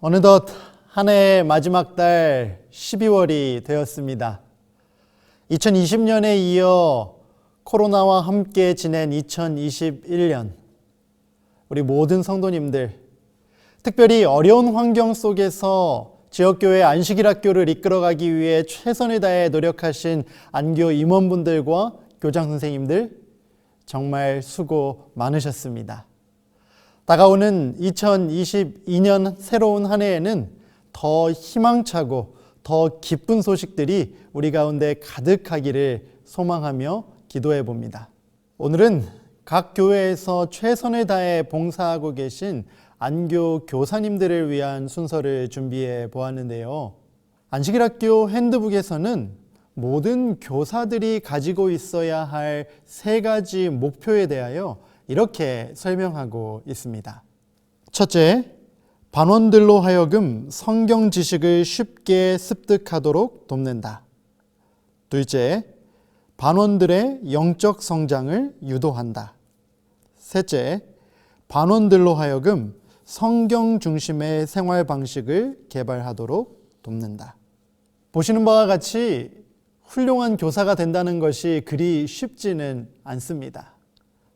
어느덧 한 해의 마지막 달 12월이 되었습니다. 2020년에 이어 코로나와 함께 지낸 2021년, 우리 모든 성도님들, 특별히 어려운 환경 속에서 지역교회 안식일 학교를 이끌어가기 위해 최선을 다해 노력하신 안교 임원분들과 교장 선생님들, 정말 수고 많으셨습니다. 다가오는 2022년 새로운 한 해에는 더 희망차고 더 기쁜 소식들이 우리 가운데 가득하기를 소망하며 기도해 봅니다. 오늘은 각 교회에서 최선을 다해 봉사하고 계신 안교 교사님들을 위한 순서를 준비해 보았는데요. 안식일 학교 핸드북에서는 모든 교사들이 가지고 있어야 할 3가지 목표에 대하여 이렇게 설명하고 있습니다. 첫째, 반원들로 하여금 성경 지식을 쉽게 습득하도록 돕는다. 둘째, 반원들의 영적 성장을 유도한다. 셋째, 반원들로 하여금 성경 중심의 생활 방식을 개발하도록 돕는다. 보시는 바와 같이 훌륭한 교사가 된다는 것이 그리 쉽지는 않습니다.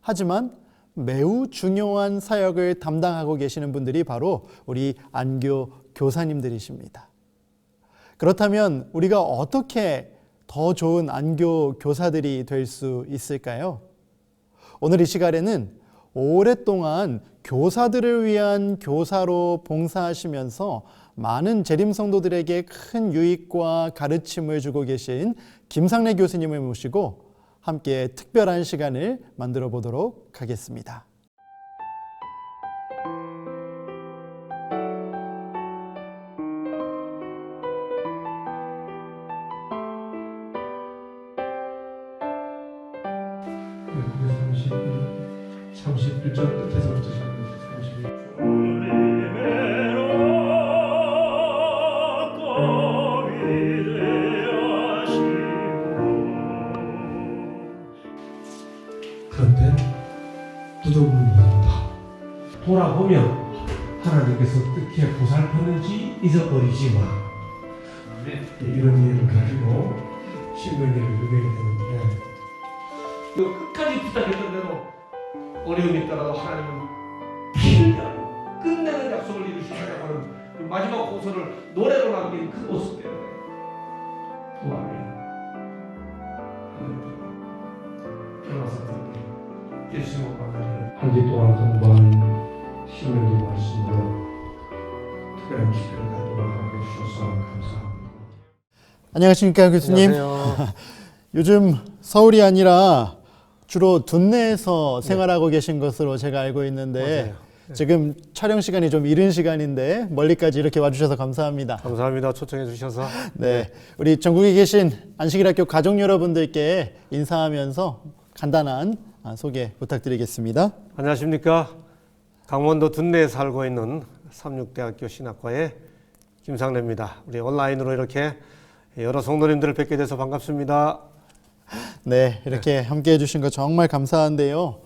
하지만 매우 중요한 사역을 담당하고 계시는 분들이 바로 우리 안교 교사님들이십니다. 그렇다면 우리가 어떻게 더 좋은 안교 교사들이 될 수 있을까요? 오늘 이 시간에는 오랫동안 교사들을 위한 교사로 봉사하시면서 많은 재림 성도들에게 큰 유익과 가르침을 주고 계신 김상래 교수님을 모시고 함께 특별한 시간을 만들어 보도록 하겠습니다. 네, 31절 끝에서부터 시작합니다. 31절. 그런데 두더군이 있다. 돌아보면 하나님께서 어떻게 보살폈는지 잊어버리지 마. 이런 이해를 가지고 신명기를 읽게 되는데, 이거 끝까지 부탁했던데도 어려움이 있더라도 하나님은 필연 끝내는 약속을 이루시려고 하는 그 마지막 호소를 노래로 남긴 그 모습 때문에 그 안에 변호사들께 예수님 만나는 한 주 동안 공부한 신명기 말씀으로 특별한 기회를 갖도록 하게 주셔서 감사합니다. 안녕하십니까 교수님. 안녕하세요. 요즘 서울이 아니라 주로 둔내에서 생활하고 계신 것으로 제가 알고 있는데 맞아요. 지금 촬영 시간이 좀 이른 시간인데 멀리까지 이렇게 와주셔서 감사합니다. 감사합니다. 초청해 주셔서. 네, 우리 전국에 계신 안식일 학교 가족 여러분들께 인사하면서 간단한 소개 부탁드리겠습니다. 안녕하십니까. 강원도 둔내에 살고 있는 삼육대학교 신학과의 김상래입니다. 우리 온라인으로 이렇게 여러 성도님들을 뵙게 돼서 반갑습니다. 네, 이렇게 함께 해주신 거 정말 감사한데요.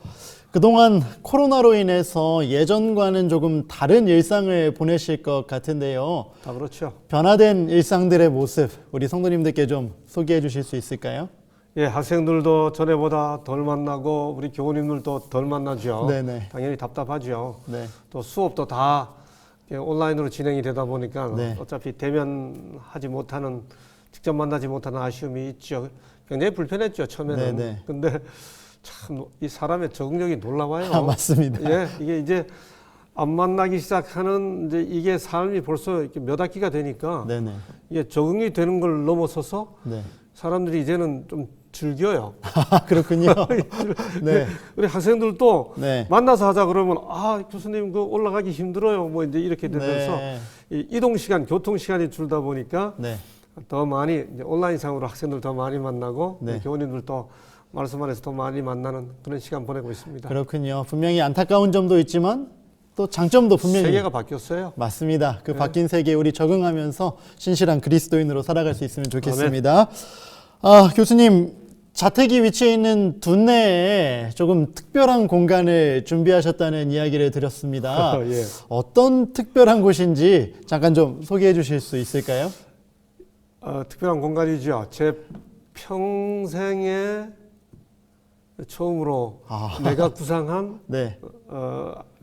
그동안 코로나로 인해서 예전과는 조금 다른 일상을 보내실 것 같은데요. 다 그렇죠. 변화된 일상들의 모습, 우리 성도님들께 좀 소개해 주실 수 있을까요? 예, 학생들도 전에보다 덜 만나고 우리 교우님들도 덜 만나죠. 네네. 당연히 답답하죠. 네. 또 수업도 다 온라인으로 진행이 되다 보니까 네. 어차피 대면하지 못하는, 직접 만나지 못하는 아쉬움이 있죠. 굉장히 불편했죠, 처음에는. 네네. 근데 참 이 사람의 적응력이 놀라워요. 아, 맞습니다. 예, 이게 이제 안 만나기 시작하는 이제 이게 삶이 벌써 이렇게 몇 학기가 되니까 네네. 이게 적응이 되는 걸 넘어서서 네. 사람들이 이제는 좀 즐겨요. 아, 그렇군요. 네. 우리 학생들도 네. 만나서 하자 그러면 아 교수님 그 올라가기 힘들어요. 뭐 이제 이렇게 되면서 네. 이 이동 시간, 교통 시간이 줄다 보니까 네. 더 많이 이제 온라인상으로 학생들 더 많이 만나고 네. 우리 교우님들도 말씀 안에서 더 많이 만나는 그런 시간 보내고 있습니다. 그렇군요. 분명히 안타까운 점도 있지만 또 장점도 분명히 세계가 바뀌었어요. 맞습니다. 그 네. 바뀐 세계에 우리 적응하면서 신실한 그리스도인으로 살아갈 수 있으면 좋겠습니다. 아, 교수님 자택이 위치해 있는 둔내에 조금 특별한 공간을 준비하셨다는 이야기를 들었습니다. 예. 어떤 특별한 곳인지 잠깐 좀 소개해 주실 수 있을까요? 특별한 공간이죠. 제 평생에 처음으로 내가 구상한 네,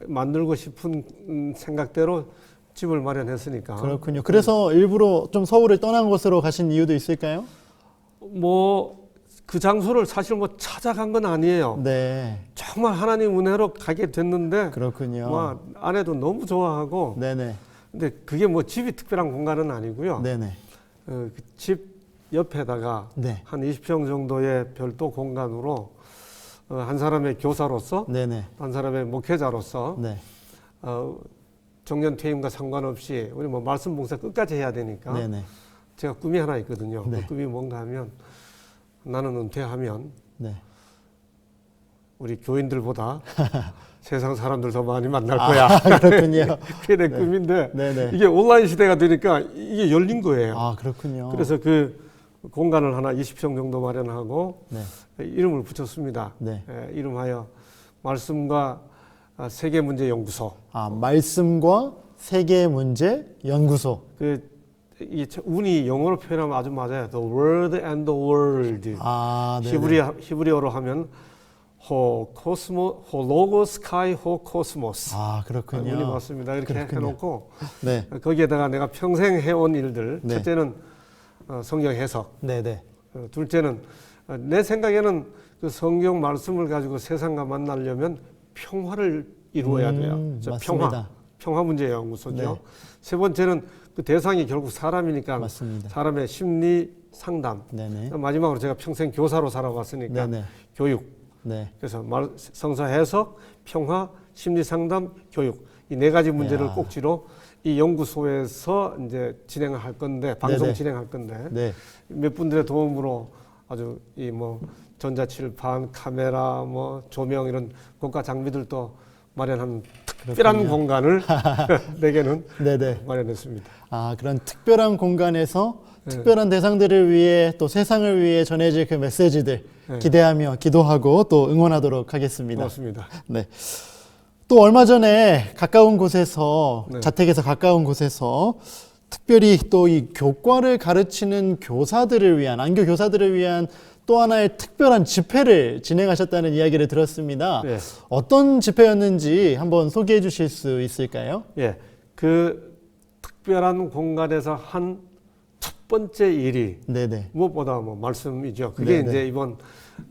만들고 싶은 생각대로 집을 마련했으니까. 그렇군요. 그래서 일부러 좀 서울을 떠난 곳으로 가신 이유도 있을까요? 뭐 그 장소를 사실 뭐 찾아간 건 아니에요. 네, 정말 하나님 은혜로 가게 됐는데 그렇군요. 뭐 아내도 너무 좋아하고 네네, 근데 그게 뭐 집이 특별한 공간은 아니고요. 네네, 그 집 옆에다가 네, 한 20평 정도의 별도 공간으로 한 사람의 교사로서 네네, 한 사람의 목회자로서 네, 정년 퇴임과 상관없이 우리 뭐 말씀 봉사 끝까지 해야 되니까 네네, 제가 꿈이 하나 있거든요. 네. 그 꿈이 뭔가 하면 나는 은퇴하면 네. 우리 교인들보다 세상 사람들 더 많이 만날 거야. 그렇군요. 그게 내 꿈인데 네네. 이게 온라인 시대가 되니까 이게 열린 거예요. 아, 그렇군요. 그래서 그 공간을 하나 20평 정도 마련하고 네, 이름을 붙였습니다. 네. 이름하여 말씀과 세계 문제 연구소. 말씀과 세계 문제 연구소. 이 운이 영어로 표현하면 아주 맞아요. The Word and the World. 네네. 히브리어로 하면 호 로고 스카이 호 코스모스. 그렇군요. 운이 맞습니다. 이렇게 그렇군요. 해놓고 네, 거기에다가 내가 평생 해온 일들. 네. 첫째는 성경 해석. 네네. 둘째는 내 생각에는 그 성경 말씀을 가지고 세상과 만나려면 평화를 이루어야 돼요. 맞습니다. 평화 문제 연구소죠. 네. 세 번째는 그 대상이 결국 사람이니까 맞습니다. 사람의 심리 상담. 네네. 마지막으로 제가 평생 교사로 살아왔으니까 네네. 교육. 네. 그래서 성서 해석, 평화, 심리 상담, 교육 이 네 가지 문제를 야. 꼭지로 이 연구소에서 이제 진행을 할 건데 방송 네네. 진행할 건데 네. 몇 분들의 도움으로 아주 이 뭐 전자칠판, 카메라, 뭐 조명 이런 고가 장비들도 마련한 특별한 그렇군요. 공간을 내게는 네네. 마련했습니다. 그런 특별한 공간에서 네. 특별한 대상들을 위해 또 세상을 위해 전해질 그 메시지들 네. 기대하며 기도하고 또 응원하도록 하겠습니다. 고맙습니다. 네. 또 얼마 전에 가까운 곳에서 네. 자택에서 가까운 곳에서 특별히 또 이 교과를 가르치는 교사들을 위한 안교 교사들을 위한 또 하나의 특별한 집회를 진행하셨다는 이야기를 들었습니다. 네. 어떤 집회였는지 한번 소개해 주실 수 있을까요? 예, 그 특별한 공간에서 한 첫 번째 일이 네네. 무엇보다 뭐 말씀이죠. 그게 네네. 이제 이번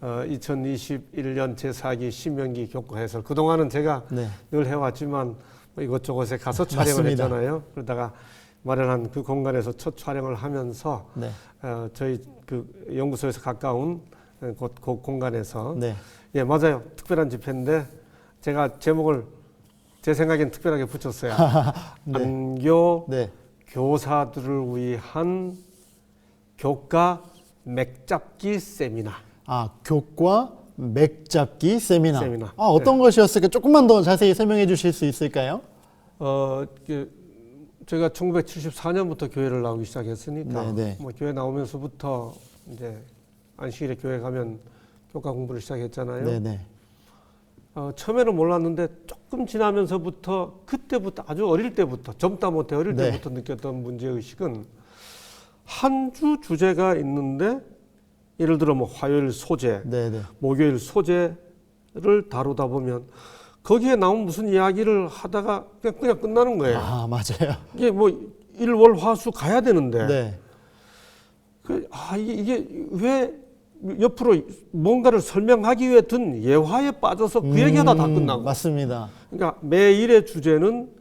2021년 제4기 신명기 교과 해설. 그동안은 제가 네. 늘 해왔지만 뭐 이곳저곳에 가서 촬영을 맞습니다. 했잖아요. 그러다가 마련한 그 공간에서 첫 촬영을 하면서 네. 저희 그 연구소에서 가까운 그 공간에서 네. 예, 맞아요. 특별한 집회인데 제가 제목을 제 생각엔 특별하게 붙였어요. 네. 안교 네. 교사들을 위한 교과 맥잡기 세미나. 교과 맥잡기 세미나. 어떤 네. 것이었을까? 조금만 더 자세히 설명해 주실 수 있을까요? 제가 1974년부터 교회를 나오기 시작했으니까 네네. 뭐 교회 나오면서부터 이제 안식일에 교회 가면 교과 공부를 시작했잖아요. 네네. 처음에는 몰랐는데 조금 지나면서부터 그때부터 아주 어릴 때부터 젊다 못해 어릴 네. 때부터 느꼈던 문제의식은 한 주 주제가 있는데 예를 들어 뭐 화요일 소재, 네네. 목요일 소재를 다루다 보면 거기에 나온 무슨 이야기를 하다가 그냥 끝나는 거예요. 맞아요. 이게 뭐 일월 화수 가야 되는데 네. 이게 왜 옆으로 뭔가를 설명하기 위해 든 예화에 빠져서 그 얘기하다 다 끝나고. 맞습니다. 그러니까 매일의 주제는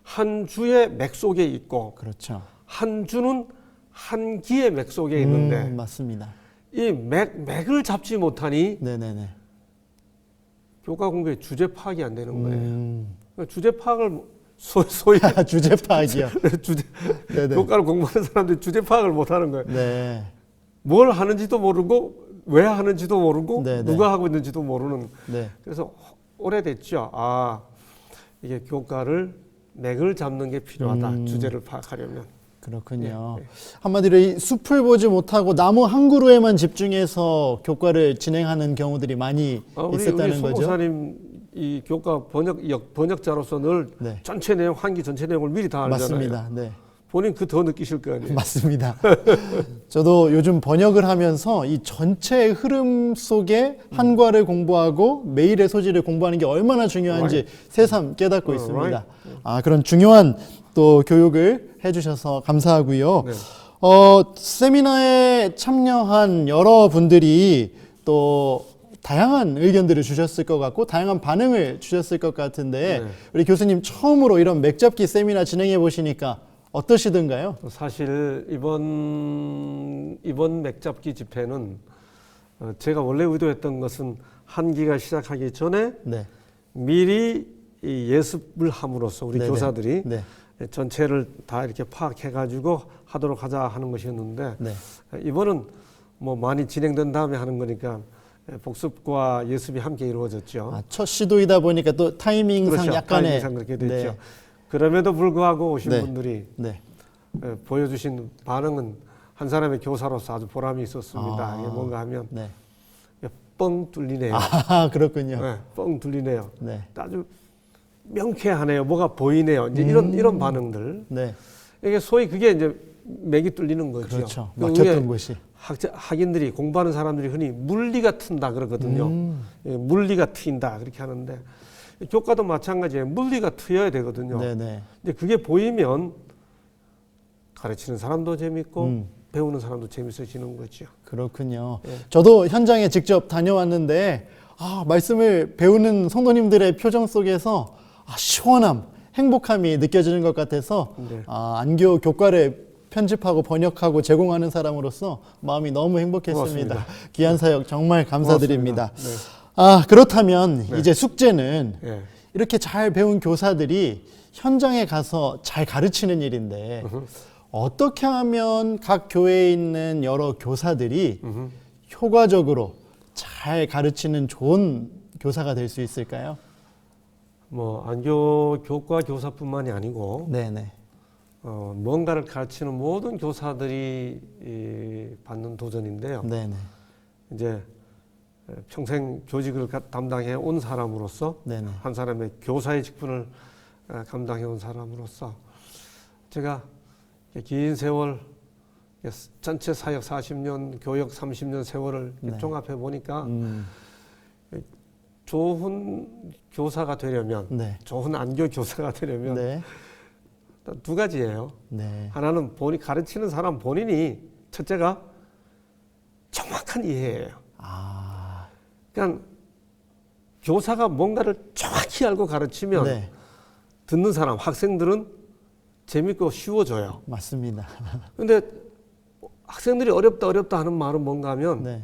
한 주의 맥 속에 있고 그렇죠. 한 주는 한 기의 맥 속에 있는데 맞습니다. 이 맥을 잡지 못하니 네네네. 교과 공부의 주제 파악이 안 되는 거예요. 그러니까 주제 파악을 소위 주제 파악이요. 네네. 교과를 공부하는 사람들이 주제 파악을 못 하는 거예요. 네. 뭘 하는지도 모르고 왜 하는지도 모르고 네네. 누가 하고 있는지도 모르는. 네. 그래서 오래됐죠. 이게 교과를 맥을 잡는 게 필요하다. 주제를 파악하려면. 그렇군요. 예. 한마디로 이 숲을 보지 못하고 나무 한 그루에만 집중해서 교과를 진행하는 경우들이 많이 우리 있었다는 거죠. 소목사님 이 교과 번역자로서 늘 네. 전체 내용, 한기 전체 내용을 미리 다 알잖아요. 맞습니다. 네. 본인 그 더 느끼실 거 아니에요. 맞습니다. 저도 요즘 번역을 하면서 이 전체의 흐름 속에 한과를 공부하고 매일의 소지를 공부하는 게 얼마나 중요한지 새삼 깨닫고 있습니다. 그런 중요한 또 교육을 해주셔서 감사하고요. 네. 세미나에 참여한 여러분들이 또 다양한 의견들을 주셨을 것 같고 다양한 반응을 주셨을 것 같은데 네. 우리 교수님 처음으로 이런 맥잡기 세미나 진행해 보시니까 어떠시던가요? 사실 이번 맥잡기 집회는 제가 원래 의도했던 것은 한기가 시작하기 전에 네. 미리 이 예습을 함으로써 우리 네네. 교사들이 네. 전체를 다 이렇게 파악해가지고 하도록 하자 하는 것이었는데 네. 이번은 뭐 많이 진행된 다음에 하는 거니까 복습과 예습이 함께 이루어졌죠. 첫 시도이다 보니까 또 타이밍상 그렇죠. 약간의 타이밍상 그렇게 됐죠. 네. 그럼에도 불구하고 오신 네. 분들이 네. 보여주신 반응은 한 사람의 교사로서 아주 보람이 있었습니다. 이게 뭔가 하면 네. 뻥 뚫리네요. 그렇군요. 네, 뻥 뚫리네요. 네. 아주 명쾌하네요. 뭐가 보이네요. 이제 이런 반응들. 네. 이게 소위 그게 이제 맥이 뚫리는 거죠. 그렇죠. 그 막혔던 위에 곳이. 학인들이 공부하는 사람들이 흔히 물리가 튼다 그러거든요. 예, 물리가 트인다 그렇게 하는데 교과도 마찬가지예요. 물리가 트여야 되거든요. 네네. 근데 그게 보이면 가르치는 사람도 재밌고 배우는 사람도 재밌어지는 거죠. 그렇군요. 예. 저도 현장에 직접 다녀왔는데 말씀을 배우는 성도님들의 표정 속에서 시원함, 행복함이 느껴지는 것 같아서 네. 안교 교과를 편집하고 번역하고 제공하는 사람으로서 마음이 너무 행복했습니다. 고맙습니다. 귀한 사역 정말 감사드립니다. 고맙습니다. 그렇다면 네. 이제 숙제는 예. 이렇게 잘 배운 교사들이 현장에 가서 잘 가르치는 일인데 어떻게 하면 각 교회에 있는 여러 교사들이 효과적으로 잘 가르치는 좋은 교사가 될 수 있을까요? 뭐 안교 교과 교사뿐만이 아니고 네네. 뭔가를 가르치는 모든 교사들이 받는 도전인데요. 네네. 이제 평생 교직을 담당해 온 사람으로서 네네. 한 사람의 교사의 직분을 감당해 온 사람으로서 제가 긴 세월 전체 사역 40년, 교역 30년 세월을 네. 종합해 보니까 좋은 교사가 되려면 네. 좋은 안교 교사가 되려면 네. 두 가지예요. 네. 하나는 가르치는 사람 본인이 첫째가 정확한 이해예요. 그러니까 교사가 뭔가를 정확히 알고 가르치면 네. 듣는 사람, 학생들은 재밌고 쉬워져요. 맞습니다. 근데 학생들이 어렵다 하는 말은 뭔가 하면 네.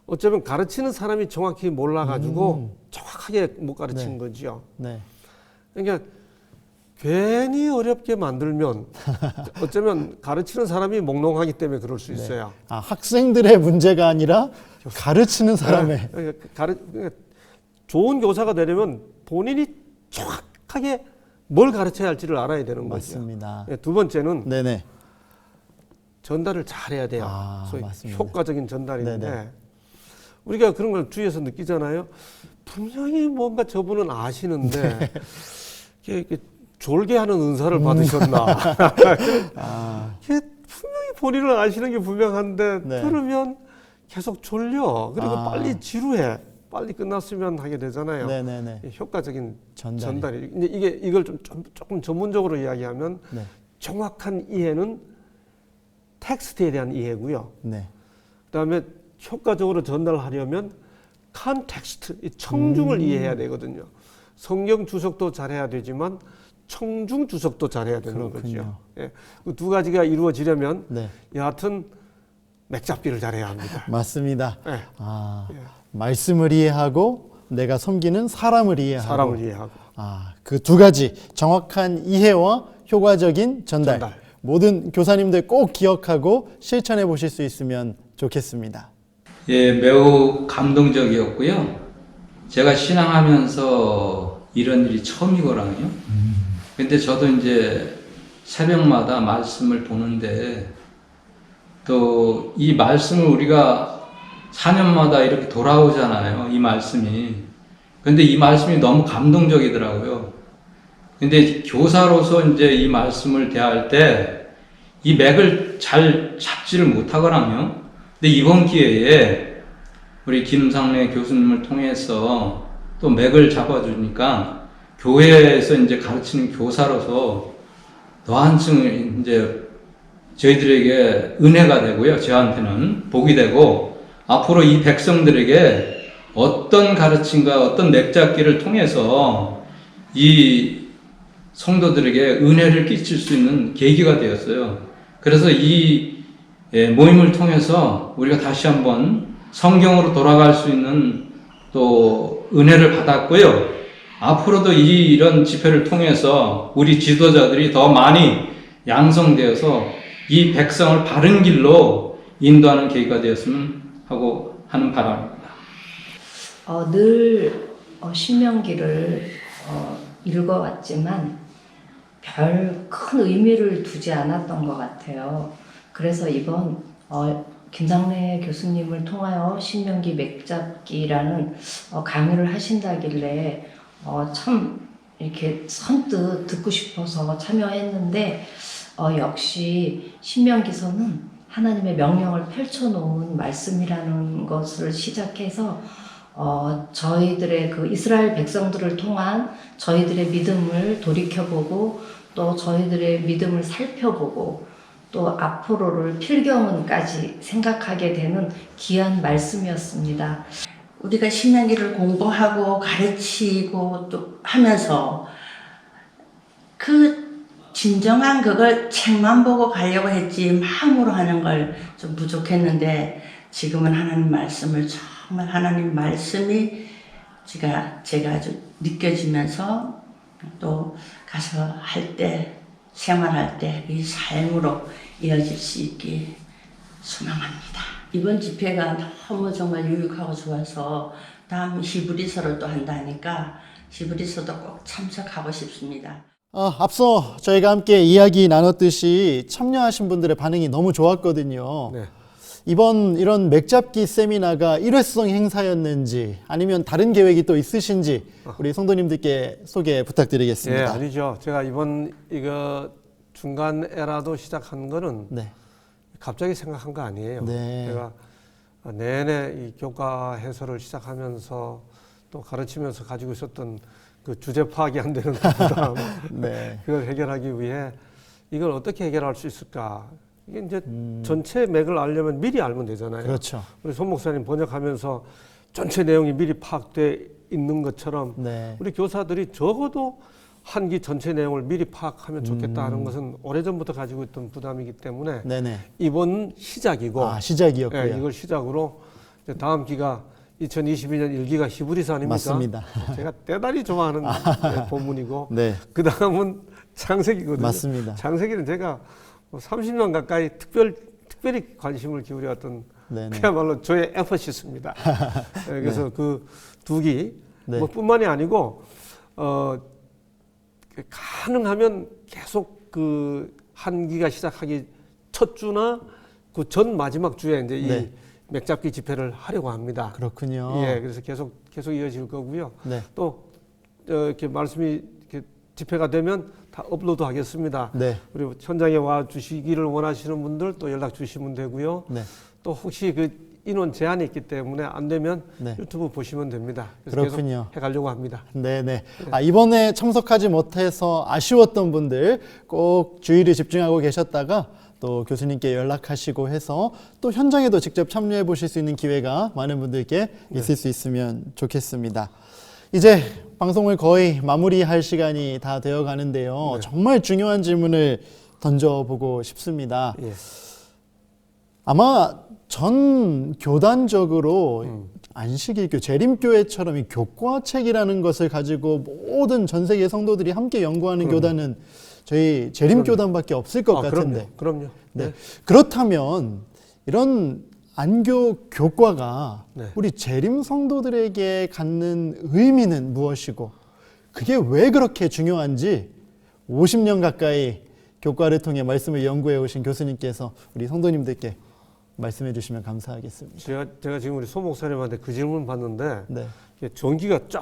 어쩌면 가르치는 사람이 정확히 몰라가지고 정확하게 못 가르친 네. 거죠. 네. 그러니까 괜히 어렵게 만들면 어쩌면 가르치는 사람이 몽롱하기 때문에 그럴 수 있어요. 학생들의 문제가 아니라 가르치는 사람의. 그러니까 좋은 교사가 되려면 본인이 정확하게 뭘 가르쳐야 할지를 알아야 되는 거죠. 맞습니다. 두 번째는 네네. 전달을 잘해야 돼요. 소위 맞습니다. 효과적인 전달인데 네네. 우리가 그런 걸 주위에서 느끼잖아요. 분명히 뭔가 저분은 아시는데 이게 졸게하는 은사를 받으셨나. 이게 분명히 본인은 아시는 게 분명한데 네. 들으면 계속 졸려. 그리고 아. 빨리 지루해. 빨리 끝났으면 하게 되잖아요. 네네네. 효과적인 전달이. 전달이. 근데 이걸 조금 전문적으로 이야기하면 네. 정확한 이해는 텍스트에 대한 이해고요. 네. 그다음에 효과적으로 전달하려면 컨텍스트, 이 청중을 이해해야 되거든요. 성경 주석도 잘해야 되지만 청중 주석도 잘해야 되는 그렇군요. 거죠. 예, 그 두 가지가 이루어지려면 네. 여하튼 맥잡기를 잘해야 합니다. 맞습니다. 예, 말씀을 이해하고 내가 섬기는 사람을 이해하고. 사람을 이해하고. 그 두 가지 정확한 이해와 효과적인 전달. 모든 교사님들 꼭 기억하고 실천해 보실 수 있으면 좋겠습니다. 예, 매우 감동적이었고요. 제가 신앙하면서 이런 일이 처음이거든요. 근데 저도 이제 새벽마다 말씀을 보는데 또 이 말씀을 우리가 4년마다 이렇게 돌아오잖아요. 이 말씀이. 근데 이 말씀이 너무 감동적이더라고요. 근데 교사로서 이제 이 말씀을 대할 때 이 맥을 잘 잡지를 못하거든요. 근데 이번 기회에 우리 김상래 교수님을 통해서 또 맥을 잡아주니까 교회에서 이제 가르치는 교사로서 너한층 이제 저희들에게 은혜가 되고요. 저한테는 복이 되고 앞으로 이 백성들에게 어떤 가르침과 어떤 맥잡기를 통해서 이 성도들에게 은혜를 끼칠 수 있는 계기가 되었어요. 그래서 이 모임을 통해서 우리가 다시 한번 성경으로 돌아갈 수 있는 또 은혜를 받았고요. 앞으로도 이런 집회를 통해서 우리 지도자들이 더 많이 양성되어서 이 백성을 바른 길로 인도하는 계기가 되었으면 하고 하는 바람입니다. 늘 신명기를 읽어왔지만 별 큰 의미를 두지 않았던 것 같아요. 그래서 이번 김상래 교수님을 통하여 신명기 맥잡기라는 강의를 하신다길래 참 이렇게 선뜻 듣고 싶어서 참여했는데 역시 신명기서는 하나님의 명령을 펼쳐놓은 말씀이라는 것을 시작해서 저희들의 그 이스라엘 백성들을 통한 저희들의 믿음을 돌이켜보고 또 저희들의 믿음을 살펴보고 또 앞으로를 필경은까지 생각하게 되는 귀한 말씀이었습니다. 우리가 신명기를 공부하고 가르치고 또 하면서 그 진정한 그걸 책만 보고 가려고 했지 마음으로 하는 걸 좀 부족했는데 지금은 하나님 말씀을 정말 하나님 말씀이 제가 아주 느껴지면서 또 가서 할 때 생활할 때 이 삶으로 이어질 수 있기 소망합니다. 이번 집회가 너무 정말 유익하고 좋아서 다음 히브리서를 또 한다니까 히브리서도 꼭 참석하고 싶습니다. 앞서 저희가 함께 이야기 나눴듯이 참여하신 분들의 반응이 너무 좋았거든요. 네. 이번 이런 맥잡기 세미나가 일회성 행사였는지 아니면 다른 계획이 또 있으신지 우리 성도님들께 소개 부탁드리겠습니다. 예, 아니죠. 제가 이번 이거 중간 에라도 시작한 거는 네. 갑자기 생각한 거 아니에요. 네. 제가 내내 이 교과 해설을 시작하면서 또 가르치면서 가지고 있었던 그 주제 파악이 안 되는 부담, 네. 그걸 해결하기 위해 이걸 어떻게 해결할 수 있을까? 이게 이제 전체 맥을 알려면 미리 알면 되잖아요. 그렇죠. 우리 손 목사님 번역하면서 전체 내용이 미리 파악돼 있는 것처럼 네. 우리 교사들이 적어도 한기 전체 내용을 미리 파악하면 좋겠다 하는 것은 오래전부터 가지고 있던 부담이기 때문에 네네. 이번 시작이고 시작이었고요. 예, 이걸 시작으로 이제 다음 기가 2022년 1기가 히브리서 아닙니까? 맞습니다. 제가 대단히 좋아하는 본문이고 네. 그 다음은 창세기거든요. 맞습니다. 창세기는 제가 30년 가까이 특별히 관심을 기울여왔던 네네. 그야말로 저의 에퍼시스입니다. 그래서 네. 그 두 기, 네. 뭐 뿐만이 아니고 가능하면 계속 그 한 기가 시작하기 첫 주나 그 전 마지막 주에 이제 네. 이 맥잡기 집회를 하려고 합니다. 그렇군요. 예, 그래서 계속 이어질 거고요. 네. 또 이렇게 말씀이 이렇게 집회가 되면 다 업로드 하겠습니다. 네. 그리고 현장에 와 주시기를 원하시는 분들 또 연락 주시면 되고요. 네. 또 혹시 그 인원 제한이 있기 때문에 안 되면 네. 유튜브 보시면 됩니다. 그래서 그렇군요. 계속 해가려고 합니다. 네네. 이번에 참석하지 못해서 아쉬웠던 분들 꼭 주의를 집중하고 계셨다가 또 교수님께 연락하시고 해서 또 현장에도 직접 참여해 보실 수 있는 기회가 많은 분들께 있을 수 있으면 좋겠습니다. 이제 방송을 거의 마무리할 시간이 다 되어 가는데요. 네. 정말 중요한 질문을 던져보고 싶습니다. 예. 아마 전 교단적으로 안식일교, 재림교회처럼 이 교과책이라는 것을 가지고 모든 전 세계 성도들이 함께 연구하는 교단은 저희 재림교단밖에 없을 것 같은데. 그럼요. 네. 그렇다면 이런 안교 교과가 네. 우리 재림 성도들에게 갖는 의미는 무엇이고 그게 왜 그렇게 중요한지 50년 가까이 교과를 통해 말씀을 연구해 오신 교수님께서 우리 성도님들께 말씀해 주시면 감사하겠습니다. 제가 지금 우리 소 목사님한테 그 질문 받는데 네. 이게 전기가 쫙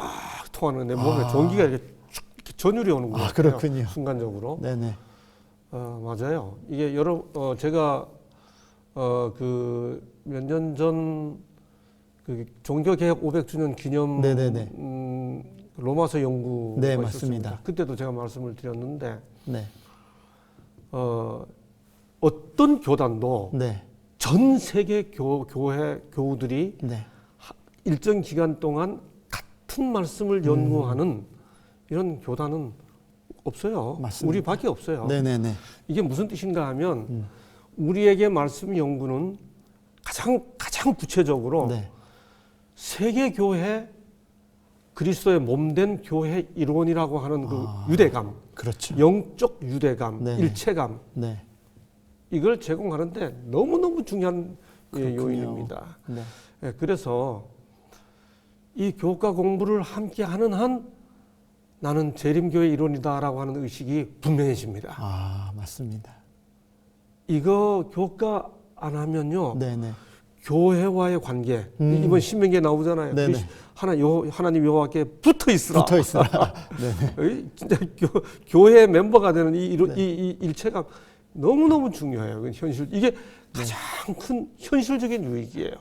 통하는 내 몸에 전기가 이렇게 쭉 이렇게 전율이 오는 거예요. 그렇군요. 순간적으로. 네네. 맞아요. 이게 제가 그 몇 년 전 그 종교개혁 500주년 기념 네네네. 로마서 연구가 네, 있었습니다. 맞습니다. 그때도 제가 말씀을 드렸는데 네. 어떤 교단도 네. 전 세계 교회 교우들이 네. 일정 기간 동안 같은 말씀을 연구하는 이런 교단은 없어요. 맞습니다. 우리밖에 없어요. 네네네. 이게 무슨 뜻인가 하면 우리에게 말씀 연구는 가장 구체적으로 네. 세계 교회 그리스도의 몸된 교회 일원이라고 하는 그 유대감, 그렇죠. 영적 유대감, 네네. 일체감 네. 이걸 제공하는데 너무너무 중요한 그렇군요. 요인입니다. 네. 예, 그래서 이 교과 공부를 함께 하는 한 나는 재림교회 일원이다라고 하는 의식이 분명해집니다. 맞습니다. 이거 교과 안 하면요. 네네. 교회와의 관계 이번 신명기에 나오잖아요. 네네. 하나님 여호와께 붙어 있으라. 붙어 있어라. 네네. 진짜 교회 멤버가 되는 이 일체감 너무너무 중요해요. 이게 가장 큰 현실적인 유익이에요.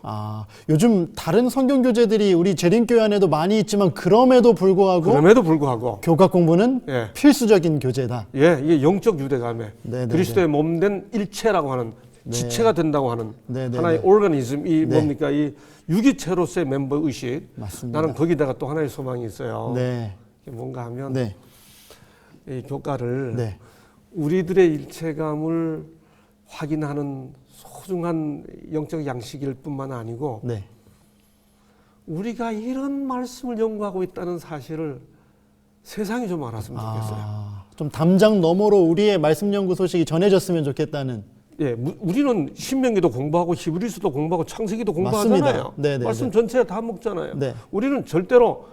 요즘 다른 성경 교재들이 우리 재림교회 안에도 많이 있지만 그럼에도 불구하고 교과 공부는 예. 필수적인 교재다. 예, 이게 영적 유대감에 네네네. 그리스도의 몸된 일체라고 하는 지체가 된다고 하는 네네네. 하나의 오르가니즘이 네. 뭡니까? 이 유기체로서의 멤버 의식. 맞습니다. 나는 거기다가 또 하나의 소망이 있어요. 네. 이게 뭔가 하면 네. 이 교과를 네. 우리들의 일체감을 확인하는 소중한 영적 양식일 뿐만 아니고 네. 우리가 이런 말씀을 연구하고 있다는 사실을 세상이 좀 알았으면 좋겠어요. 좀 담장 너머로 우리의 말씀 연구 소식이 전해졌으면 좋겠다는. 예, 우리는 신명기도 공부하고 히브리서도 공부하고 창세기도 공부하잖아요. 맞습니다. 네네네. 말씀 전체 다 먹잖아요. 네. 우리는 절대로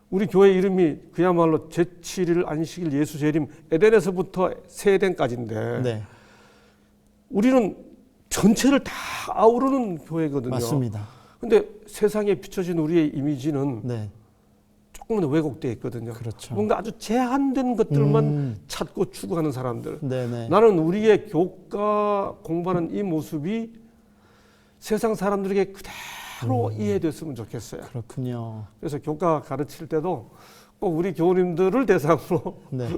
우리 교회 이름이 그야말로 제7일 안식일 예수 재림 에덴에서부터 새 에덴까지인데 네. 우리는 전체를 다 아우르는 교회거든요. 맞습니다. 근데 세상에 비춰진 우리의 이미지는 네. 조금은 왜곡되어 있거든요. 그렇죠. 뭔가 아주 제한된 것들만 찾고 추구하는 사람들. 네네. 나는 우리의 교과 공부하는 이 모습이 세상 사람들에게 그대로 이해됐으면 좋겠어요. 그렇군요. 그래서 교과 가르칠 때도 꼭 우리 교우님들을 대상으로 네.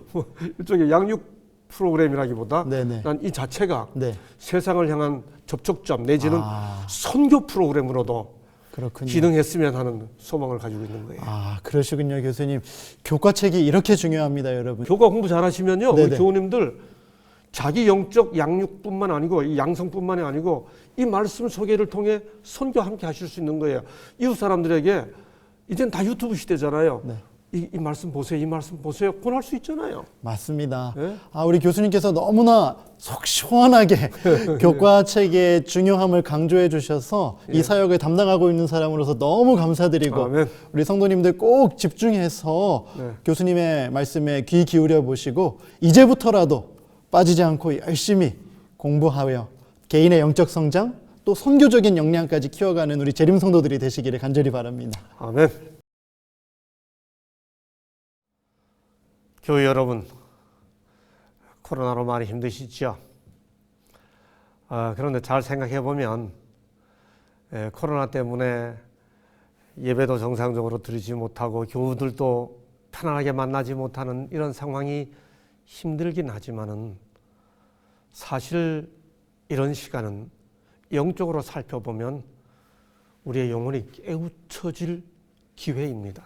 일종의 양육 프로그램이라기보다 네네. 난 이 자체가 네. 세상을 향한 접촉점 내지는 아. 선교 프로그램으로도 그렇군요. 기능했으면 하는 소망을 가지고 있는 거예요. 그러시군요, 교수님. 교과책이 이렇게 중요합니다, 여러분. 교과 공부 잘하시면요, 네네. 우리 교우님들 자기 영적 양육뿐만 아니고 이 양성뿐만이 아니고 이 말씀 소개를 통해 선교 함께 하실 수 있는 거예요. 이웃 사람들에게 이젠 다 유튜브 시대잖아요. 네. 이 말씀 보세요, 이 말씀 보세요. 권할 수 있잖아요. 맞습니다. 네? 우리 교수님께서 너무나 속 시원하게 교과책의 중요함을 강조해 주셔서 이 사역을 담당하고 있는 사람으로서 너무 감사드리고 아멘. 우리 성도님들 꼭 집중해서 네. 교수님의 말씀에 귀 기울여 보시고 이제부터라도 빠지지 않고 열심히 공부하여 개인의 영적 성장 또 선교적인 역량까지 키워가는 우리 재림 성도들이 되시기를 간절히 바랍니다. 아멘. 교회 여러분, 코로나로 많이 힘드시죠? 그런데 잘 생각해 보면 코로나 때문에 예배도 정상적으로 드리지 못하고 교우들도 편안하게 만나지 못하는 이런 상황이 힘들긴 하지만은 사실 이런 시간은 영적으로 살펴보면 우리의 영혼이 깨우쳐질 기회입니다.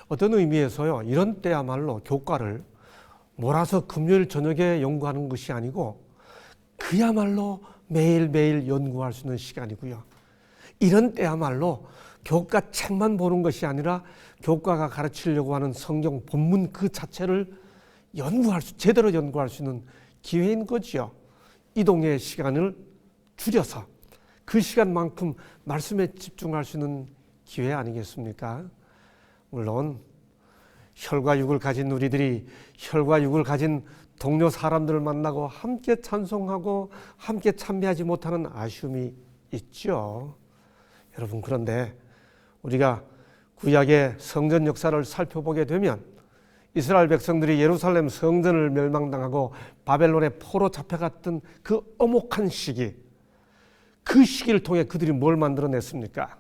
어떤 의미에서요, 이런 때야말로 교과를 몰아서 금요일 저녁에 연구하는 것이 아니고 그야말로 매일매일 연구할 수 있는 시간이고요. 이런 때야말로 교과 책만 보는 것이 아니라 교과가 가르치려고 하는 성경 본문 그 자체를 제대로 연구할 수 있는 기회인 거지요. 이동의 시간을 줄여서 그 시간만큼 말씀에 집중할 수 있는 기회 아니겠습니까? 물론 혈과 육을 가진 우리들이 혈과 육을 가진 동료 사람들을 만나고 함께 찬송하고 함께 참배하지 못하는 아쉬움이 있죠. 여러분, 그런데 우리가 구약의 성전 역사를 살펴보게 되면 이스라엘 백성들이 예루살렘 성전을 멸망당하고 바벨론의 포로 잡혀갔던 그 엄혹한 시기, 그 시기를 통해 그들이 뭘 만들어냈습니까?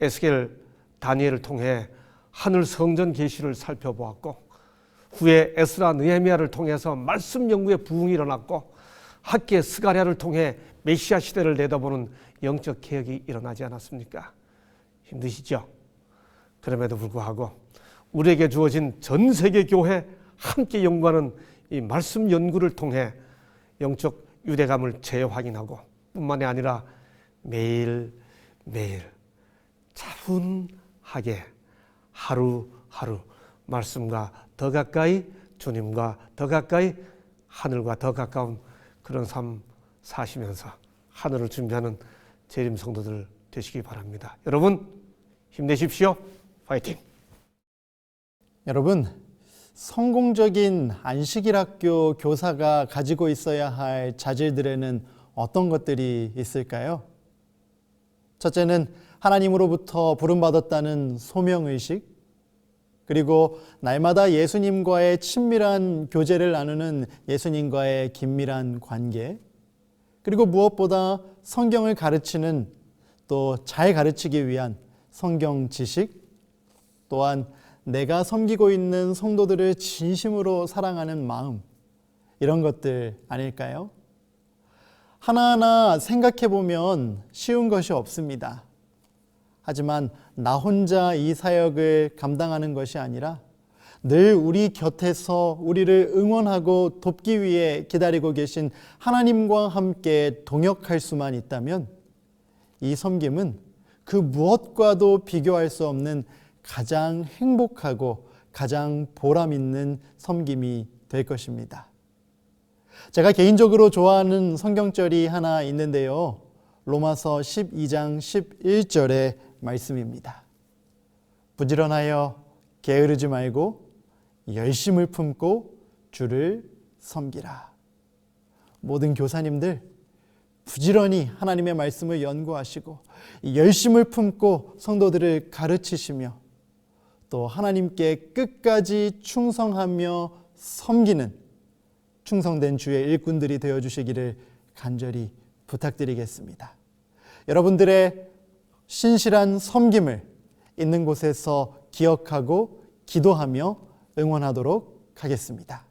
에스겔, 다니엘을 통해 하늘 성전 계시를 살펴보았고, 후에 에스라, 느헤미야를 통해서 말씀 연구의 부흥이 일어났고, 학계 스가랴를 통해 메시아 시대를 내다보는 영적 개혁이 일어나지 않았습니까? 힘드시죠? 그럼에도 불구하고 우리에게 주어진 전 세계 교회 함께 연구하는 이 말씀 연구를 통해 영적 유대감을 재확인하고 뿐만이 아니라 매일매일 차분하게 하루하루 말씀과 더 가까이, 주님과 더 가까이, 하늘과 더 가까운 그런 삶 사시면서 하늘을 준비하는 재림 성도들 되시기 바랍니다. 여러분, 힘내십시오. 파이팅! 여러분, 성공적인 안식일 학교 교사가 가지고 있어야 할 자질들에는 어떤 것들이 있을까요? 첫째는 하나님으로부터 부름받았다는 소명의식, 그리고 날마다 예수님과의 친밀한 교제를 나누는 예수님과의 긴밀한 관계, 그리고 무엇보다 성경을 가르치는, 또 잘 가르치기 위한 성경 지식, 또한 내가 섬기고 있는 성도들을 진심으로 사랑하는 마음, 이런 것들 아닐까요? 하나하나 생각해 보면 쉬운 것이 없습니다. 하지만 나 혼자 이 사역을 감당하는 것이 아니라 늘 우리 곁에서 우리를 응원하고 돕기 위해 기다리고 계신 하나님과 함께 동역할 수만 있다면 이 섬김은 그 무엇과도 비교할 수 없는 가장 행복하고 가장 보람 있는 섬김이 될 것입니다. 제가 개인적으로 좋아하는 성경절이 하나 있는데요. 로마서 12장 11절의 말씀입니다. 부지런하여 게으르지 말고 열심을 품고 주를 섬기라. 모든 교사님들 부지런히 하나님의 말씀을 연구하시고 열심을 품고 성도들을 가르치시며 또 하나님께 끝까지 충성하며 섬기는 충성된 주의 일꾼들이 되어주시기를 간절히 부탁드리겠습니다. 여러분들의 신실한 섬김을 있는 곳에서 기억하고 기도하며 응원하도록 하겠습니다.